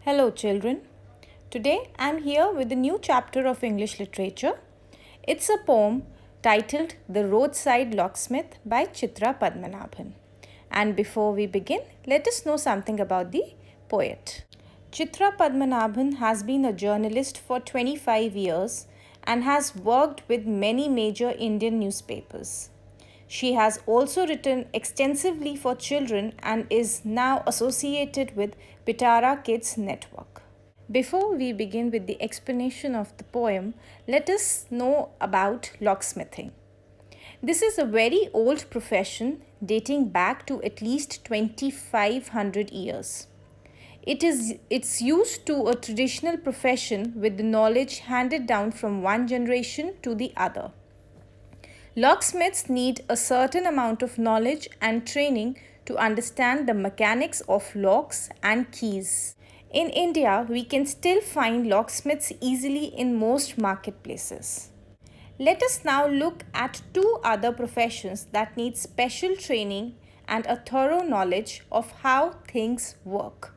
Hello children. Today I am here with a new chapter of English literature. It's a poem titled The Roadside Locksmith by Chitra Padmanabhan. And before we begin, let us know something about the poet. Chitra Padmanabhan has been a journalist for 25 years and has worked with many major Indian newspapers. She has also written extensively for children and is now associated with Pitara Kids Network. Before we begin with the explanation of the poem, let us know about locksmithing. This is a very old profession dating back to at least 2500 years. It's used to a traditional profession with the knowledge handed down from one generation to the other. Locksmiths need a certain amount of knowledge and training to understand the mechanics of locks and keys. In India, we can still find locksmiths easily in most marketplaces. Let us now look at two other professions that need special training and a thorough knowledge of how things work.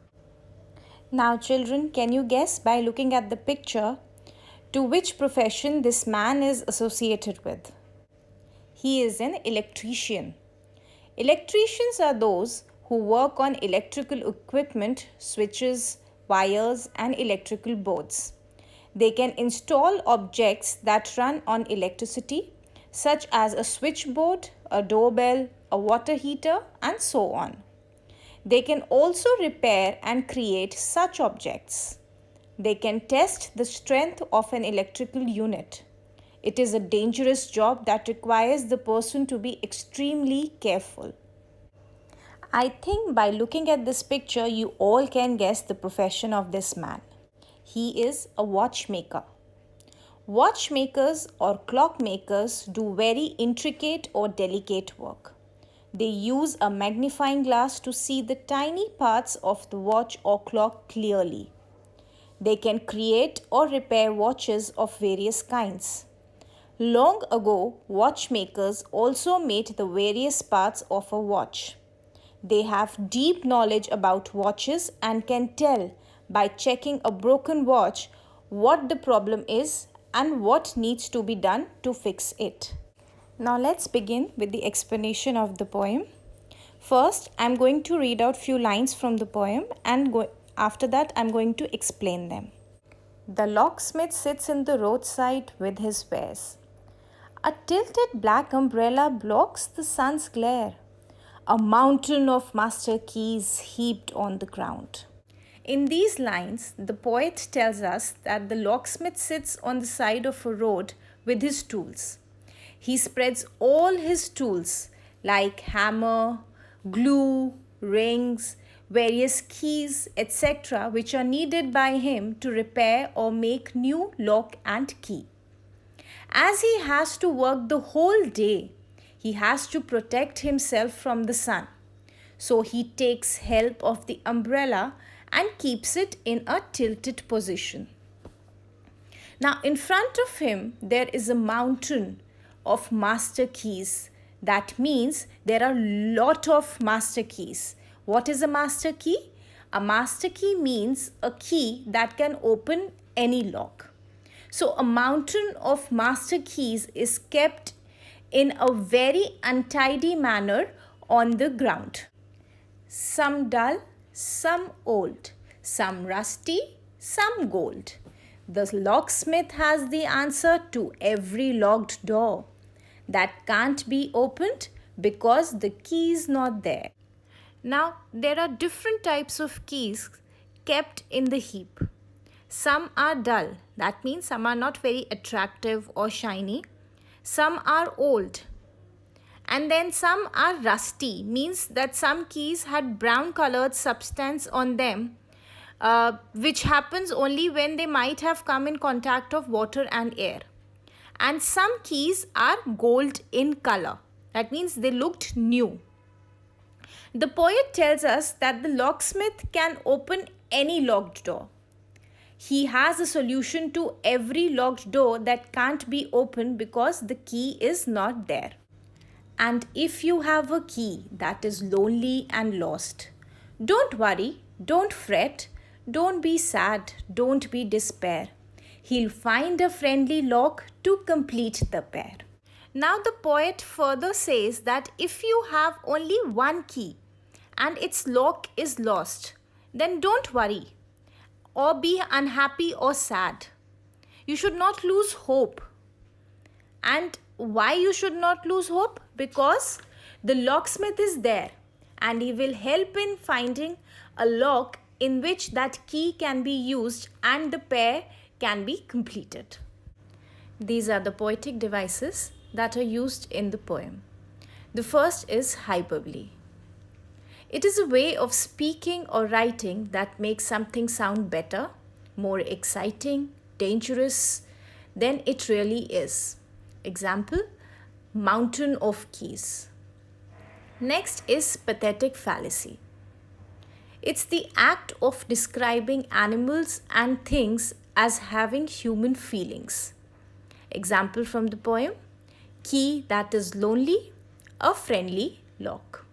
Now, children, can you guess by looking at the picture to which profession this man is associated with? He is an electrician. Electricians are those who work on electrical equipment, switches, wires, and electrical boards. They can install objects that run on electricity, such as a switchboard, a doorbell, a water heater, and so on. They can also repair and create such objects. They can test the strength of an electrical unit. It is a dangerous job that requires the person to be extremely careful. I think by looking at this picture, you all can guess the profession of this man. He is a watchmaker. Watchmakers or clockmakers do very intricate or delicate work. They use a magnifying glass to see the tiny parts of the watch or clock clearly. They can create or repair watches of various kinds. Long ago, watchmakers also made the various parts of a watch. They have deep knowledge about watches and can tell by checking a broken watch what the problem is and what needs to be done to fix it. Now let's begin with the explanation of the poem. First, I'm going to read out few lines from the poem and after that I'm going to explain them. The locksmith sits in the roadside with his wares. A tilted black umbrella blocks the sun's glare. A mountain of master keys heaped on the ground. In these lines, the poet tells us that the locksmith sits on the side of a road with his tools. He spreads all his tools like hammer, glue, rings, various keys, etc., which are needed by him to repair or make new lock and key. As he has to work the whole day, he has to protect himself from the sun. So he takes help of the umbrella and keeps it in a tilted position. Now in front of him there is a mountain of master keys. That means there are a lot of master keys. What is a master key? A master key means a key that can open any lock. So a mountain of master keys is kept in a very untidy manner on the ground. Some dull, some old, some rusty, some gold. The locksmith has the answer to every locked door that can't be opened because the key is not there. Now, there are different types of keys kept in the heap. Some are dull, that means some are not very attractive or shiny. Some are old. And then some are rusty, means that some keys had brown colored substance on them, which happens only when they might have come in contact of water and air. And some keys are gold in color, that means they looked new. The poet tells us that the locksmith can open any locked door. He has a solution to every locked door that can't be opened because the key is not there. And if you have a key that is lonely and lost, don't worry, don't fret, Don't be sad, don't be despair. He'll find a friendly lock to complete the pair. Now the poet further says that if you have only one key and its lock is lost, then don't worry or be unhappy or sad. You should not lose hope. And why you should not lose hope? Because the locksmith is there and he will help in finding a lock in which that key can be used and the pair can be completed. These are the poetic devices that are used in the poem. The first is hyperbole. It is a way of speaking or writing that makes something sound better, more exciting, dangerous than it really is. Example, mountain of keys. Next is pathetic fallacy. It's the act of describing animals and things as having human feelings. Example from the poem, key that is lonely, a friendly lock.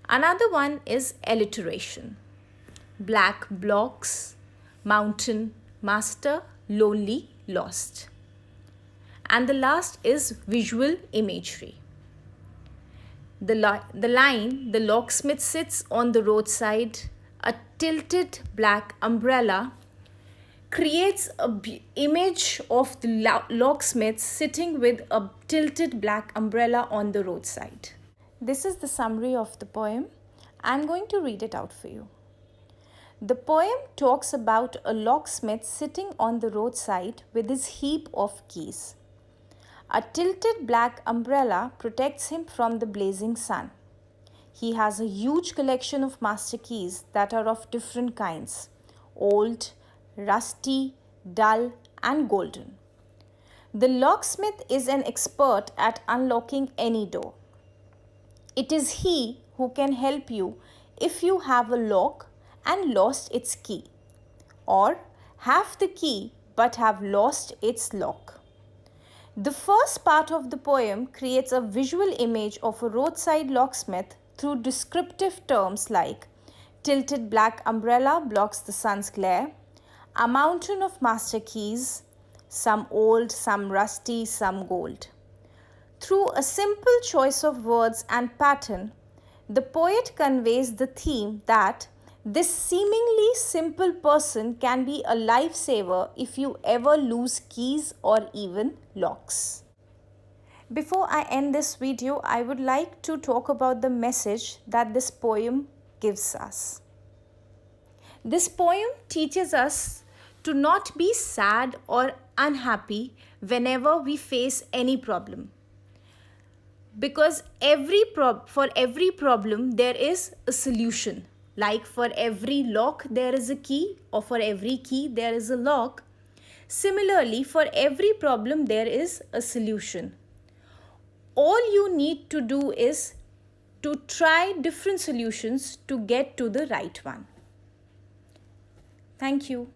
Another one is alliteration. Black blocks, mountain, master, lonely, lost. And the last is visual imagery. The line, the locksmith sits on the roadside, a tilted black umbrella, creates an image of the locksmith sitting with a tilted black umbrella on the roadside. This is the summary of the poem. I'm going to read it out for you. The poem talks about a locksmith sitting on the roadside with his heap of keys. A tilted black umbrella protects him from the blazing sun. He has a huge collection of master keys that are of different kinds: old, rusty, dull, and golden. The locksmith is an expert at unlocking any door. It is he who can help you if you have a lock and lost its key, or have the key but have lost its lock. The first part of the poem creates a visual image of a roadside locksmith through descriptive terms like tilted black umbrella blocks the sun's glare, a mountain of master keys, some old, some rusty, some gold. Through a simple choice of words and pattern, the poet conveys the theme that this seemingly simple person can be a lifesaver if you ever lose keys or even locks. Before I end this video, I would like to talk about the message that this poem gives us. This poem teaches us to not be sad or unhappy whenever we face any problem. Because for every problem there is a solution. Like for every lock there is a key, or for every key there is a lock. Similarly, for every problem there is a solution. All you need to do is to try different solutions to get to the right one. Thank you.